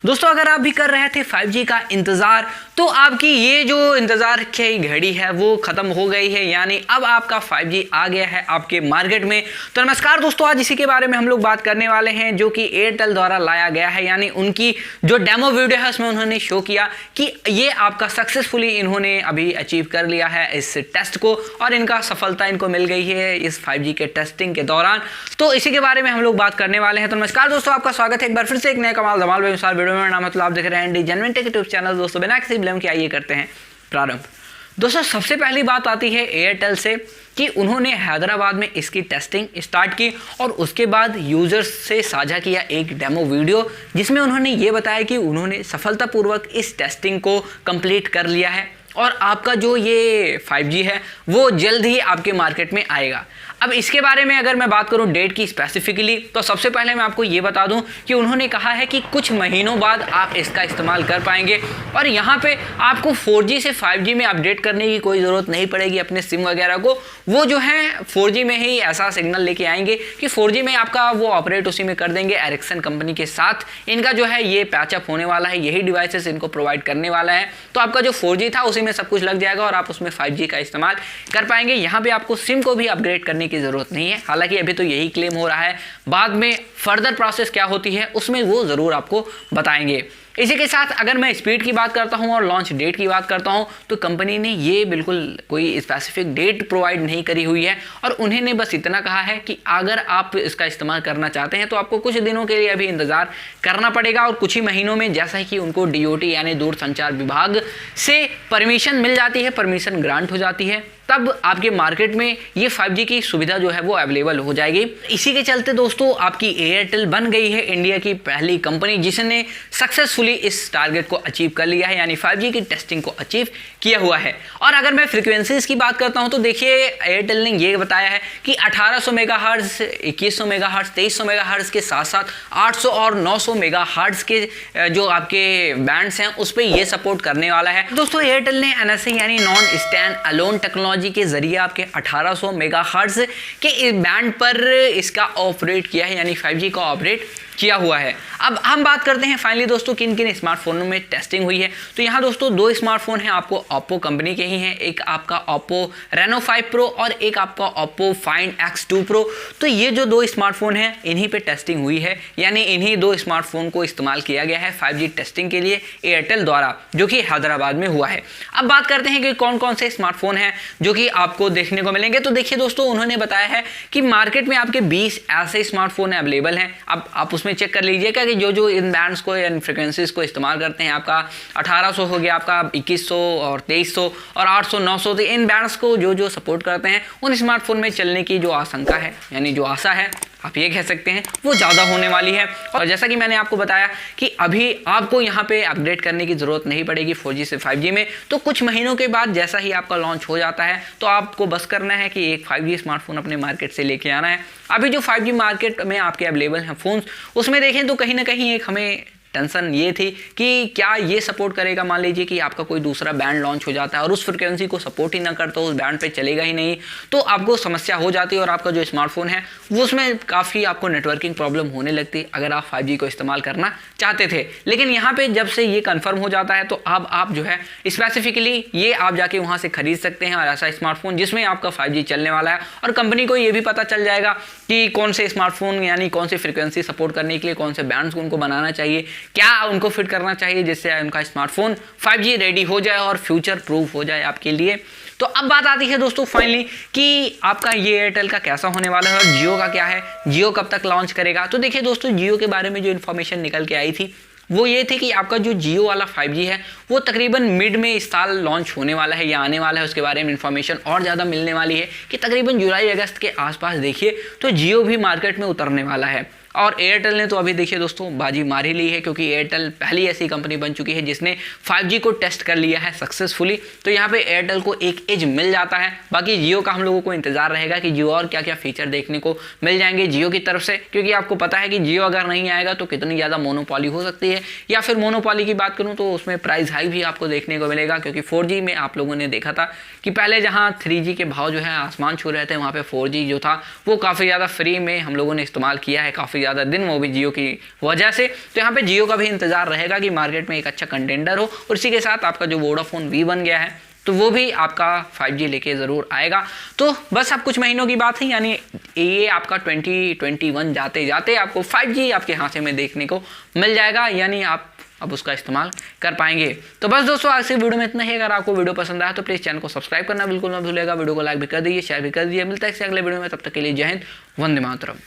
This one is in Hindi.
दोस्तों अगर आप भी कर रहे थे 5G का इंतज़ार तो आपकी ये जो इंतज़ार की घड़ी है वो ख़त्म हो गई है, यानी अब आपका 5G आ गया है आपके मार्केट में। तो नमस्कार दोस्तों, आज इसी के बारे में हम लोग बात करने वाले हैं जो कि एयरटेल द्वारा लाया गया है। यानी उनकी जो डेमो वीडियो है उसमें उन्होंने शो किया कि ये आपका सक्सेसफुली इन्होंने अभी अचीव कर लिया है इस टेस्ट को, और इनका सफलता इनको मिल गई है इस 5G के टेस्टिंग के दौरान। तो इसी के बारे में हम लोग बात करने वाले हैं। तो नमस्कार दोस्तों, आपका स्वागत है एक बार फिर से एक नए कमाल धमाल बेमिसाल वीडियो में। मेरा नाम मतलब आप देख रहे हैं D genuine take YouTube channel. दोस्तों बिना किसी ब्लेम के आइए करते हैं प्रारंभ। दोस्तों सबसे पहली बात आती है एयरटेल से कि उन्होंने हैदराबाद में इसकी टेस्टिंग स्टार्ट की और उसके बाद यूजर्स से साझा किया एक डेमो वीडियो जिसमें उन्होंने ये बताया कि उन्होंने सफलतापूर्वक इस टेस्टिंग को कंप्लीट कर लिया है और आपका जो ये 5G है वो जल्द ही आपके मार्केट में आएगा। अब इसके बारे में अगर मैं बात करूं डेट की स्पेसिफिकली, तो सबसे पहले मैं आपको ये बता दूं कि उन्होंने कहा है कि कुछ महीनों बाद आप इसका इस्तेमाल कर पाएंगे और यहाँ पे आपको 4G से 5G में अपडेट करने की कोई ज़रूरत नहीं पड़ेगी अपने सिम वगैरह को। वो जो है 4G में ही ऐसा सिग्नल लेके आएंगे कि 4G में आपका वो ऑपरेट उसी में कर देंगे। एरिक्सन कंपनी के साथ इनका जो है ये पैचअप होने वाला है, यही डिवाइसेस इनको प्रोवाइड करने वाला है। तो आपका जो 4G था उसी में सब कुछ लग जाएगा और आप उसमें 5G का इस्तेमाल कर पाएंगे। यहाँ पे आपको सिम को भी अपग्रेड करने की जरूरत नहीं है, हालांकि अभी तो यही क्लेम हो रहा है। बाद में फर्दर प्रोसेस क्या होती है उसमें वो जरूर आपको बताएंगे। इसी के साथ अगर मैं स्पीड की बात करता हूं और लॉन्च डेट की बात करता हूं तो कंपनी ने ये बिल्कुल कोई स्पेसिफिक डेट प्रोवाइड नहीं करी हुई है और उन्होंने बस इतना कहा है कि अगर आप इसका इस्तेमाल करना चाहते हैं तो आपको कुछ दिनों के लिए अभी इंतजार करना पड़ेगा और कुछ ही महीनों में जैसा ही कि उनको DOT यानी दूरसंचार विभाग से परमिशन मिल जाती है, परमिशन ग्रांट हो जाती है, तब आपके मार्केट में ये 5G की सुविधा जो है वो अवेलेबल हो जाएगी। इसी के चलते दोस्तों आपकी एयरटेल बन गई है इंडिया की पहली कंपनी जिसने सक्सेसफुली इस टारगेट को अचीव कर लिया है, यानी 5G की टेस्टिंग को अचीव किया हुआ है। और अगर मैं फ्रीक्वेंसीज की बात करता हूं तो देखिए एयरटेल ने ये बताया है कि 1800 मेगाहर्ट्ज, 2100 मेगाहर्ट्ज, 2300 मेगाहर्ट्ज के साथ साथ 800 और 900 मेगाहर्ट्ज के जो आपके बैंड्स हैं उस पर ये सपोर्ट करने वाला है। दोस्तों एयरटेल ने NSA यानी नॉन स्टैंड अलोन टेक्नोलॉजी के जरिए आपके 1800 मेगाहर्ट्ज के इस बैंड पर इसका ऑपरेट किया है, यानी 5G का ऑपरेट किया हुआ है। अब हम बात करते हैं फाइनली दोस्तों किन किन स्मार्टफोनों में टेस्टिंग हुई है। तो यहाँ दोस्तों दो स्मार्टफोन हैं आपको ओप्पो कंपनी के ही हैं, एक आपका ओप्पो रेनो 5 प्रो और एक आपका ओप्पो फाइंड X2 प्रो। तो ये जो दो स्मार्टफोन हैं इन्हीं पे टेस्टिंग हुई है, यानी इन्हीं दो स्मार्टफोन को इस्तेमाल किया गया है 5G टेस्टिंग के लिए एयरटेल द्वारा, जो कि हैदराबाद में हुआ है। अब बात करते हैं कि कौन कौन से स्मार्टफोन हैं जो कि आपको देखने को मिलेंगे। तो देखिए दोस्तों उन्होंने बताया है कि मार्केट में आपके 20 ऐसे स्मार्टफोन अवेलेबल हैं। अब आप उसमें चेक कर लीजिएगा कि जो जो इन बैंड्स को या इन फ्रिक्वेंसीज को इस्तेमाल करते हैं, आपका 1800 हो गया, आपका 2100 और 2300 और 800 900, तो इन बैंड्स को जो जो सपोर्ट करते हैं उन स्मार्टफोन में चलने की जो आशंका है, यानी जो आशा है आप ये कह सकते हैं, वो ज़्यादा होने वाली है। और जैसा कि मैंने आपको बताया कि अभी आपको यहाँ पे अपग्रेड करने की ज़रूरत नहीं पड़ेगी 4G से 5G में। तो कुछ महीनों के बाद जैसा ही आपका लॉन्च हो जाता है तो आपको बस करना है कि एक 5G स्मार्टफोन अपने मार्केट से लेके आना है। अभी जो 5G मार्केट में आपके अवेलेबल हैं फ़ोन्स, उसमें देखें तो कहीं ना कहीं एक हमें टेंशन ये थी कि क्या ये सपोर्ट करेगा। मान लीजिए कि आपका कोई दूसरा बैंड लॉन्च हो जाता है और उस फ्रिक्वेंसी को सपोर्ट ही ना करता, उस बैंड पे चलेगा ही नहीं, तो आपको समस्या हो जाती है और आपका जो स्मार्टफोन है वो उसमें काफ़ी आपको नेटवर्किंग प्रॉब्लम होने लगती अगर आप 5G को इस्तेमाल करना चाहते थे। लेकिन यहाँ पे जब से ये कन्फर्म हो जाता है तो अब आप जो है स्पेसिफिकली ये आप जाके वहाँ से खरीद सकते हैं और ऐसा स्मार्टफोन जिसमें आपका 5G चलने वाला है। और कंपनी को ये भी पता चल जाएगा कि कौन से स्मार्टफोन यानी कौन सी फ्रिक्वेंसी सपोर्ट करने के लिए कौन से बैंड्स उनको बनाना चाहिए, क्या उनको फिट करना चाहिए जिससे उनका स्मार्टफोन 5G रेडी हो जाए और फ्यूचर प्रूफ हो जाए आपके लिए। तो अब बात आती है दोस्तों फाइनली कि आपका ये एयरटेल का कैसा होने वाला है और जियो का क्या है, जियो कब तक लॉन्च करेगा। तो देखिए दोस्तों जियो के बारे में जो इन्फॉर्मेशन निकल के आई थी वो ये थी कि आपका जो जियो वाला 5G है वो तकरीबन मिड में इस साल लॉन्च होने वाला है या आने वाला है। उसके बारे में इन्फॉर्मेशन और ज़्यादा मिलने वाली है कि तकरीबन जुलाई अगस्त के आसपास देखिए तो जियो भी मार्केट में उतरने वाला है। और एयरटेल ने तो अभी देखिए दोस्तों बाजी मार ही ली है, क्योंकि एयरटेल पहली ऐसी कंपनी बन चुकी है जिसने 5G को टेस्ट कर लिया है सक्सेसफुली। तो यहाँ पे एयरटेल को एक एज मिल जाता है। बाकी जियो का हम लोगों को इंतजार रहेगा कि जियो और क्या क्या फीचर देखने को मिल जाएंगे जियो की तरफ से, क्योंकि आपको पता है कि जियो अगर नहीं आएगा तो कितनी ज़्यादा मोनोपॉली हो सकती है। या फिर मोनोपॉली की बात करूँ तो उसमें प्राइस हाई भी आपको देखने को मिलेगा, क्योंकि 4G में आप लोगों ने देखा था कि पहले जहाँ 3G के भाव जो है आसमान छू रहे थे, वहाँ पे 4G जो था वो काफ़ी ज़्यादा फ्री में हम लोगों ने इस्तेमाल किया है, काफ़ी ज़्यादा दिन, वो भी जियो की वजह से। तो यहाँ पे जियो का भी इंतजार रहेगा कि मार्केट में एक अच्छा कंटेंडर हो, और इसी के साथ आपका जो वोडाफोन वी बन गया है तो वो भी आपका 5G लेके ज़रूर आएगा। तो बस अब कुछ महीनों की बात है, यानी ये आपका 2021 जाते जाते आपको 5G आपके हाथ में देखने को मिल जाएगा, यानी आप अब उसका इस्तेमाल कर पाएंगे। तो बस दोस्तों आज से वीडियो में इतना ही। अगर आपको वीडियो पसंद आया तो प्लीज़ चैनल को सब्सक्राइब करना बिल्कुल मत भूलिएगा, वीडियो को लाइक भी कर दीजिए, शेयर भी कर दीजिए। मिलता है अगले वीडियो में, तब तक के लिए जय हिंद, वंदे मातरम।